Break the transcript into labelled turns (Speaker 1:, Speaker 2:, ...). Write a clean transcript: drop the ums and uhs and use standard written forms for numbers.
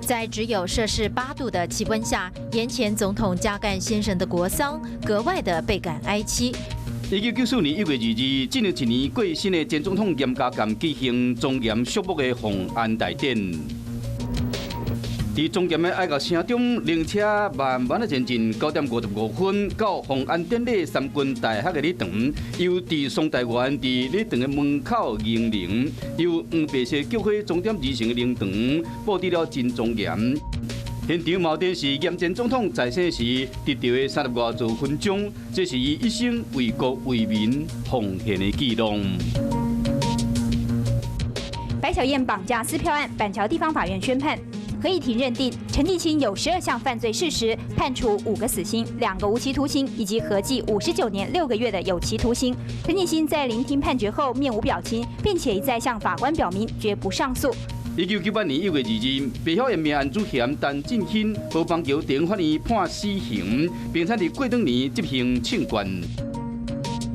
Speaker 1: 在只有摄氏8度的气温下，延前总统加干先生的国丧格外的倍感哀戚。
Speaker 2: 1994年1月2日，进入一年过身的前总统严家淦举行庄严肃穆的奉安大典。在庄严的哀乐声中，灵车慢慢的前进。9点55分到奉安典礼三军大学的礼堂，由伫宋大元伫礼堂的门口迎灵，由黄白色菊花装点而成的灵堂，布置了真庄严。 现场矛盾是严前总统在生时得到的30多座勋章，这是伊一生为国为民奉献的记录。
Speaker 3: 白小燕绑架撕票案，板桥地方法院宣判，合议庭认定陈继清有12项犯罪事实，判处5个死刑、2个无期徒刑，以及合计59年6个月的有期徒刑。陈继清在聆听判决后面无表情，并且一再向法官表明绝不上诉。
Speaker 2: 1998年1月2日，白晓燕命案主嫌陈进兴，无邦桥地方法院判死刑，并且在过两年执行庆官。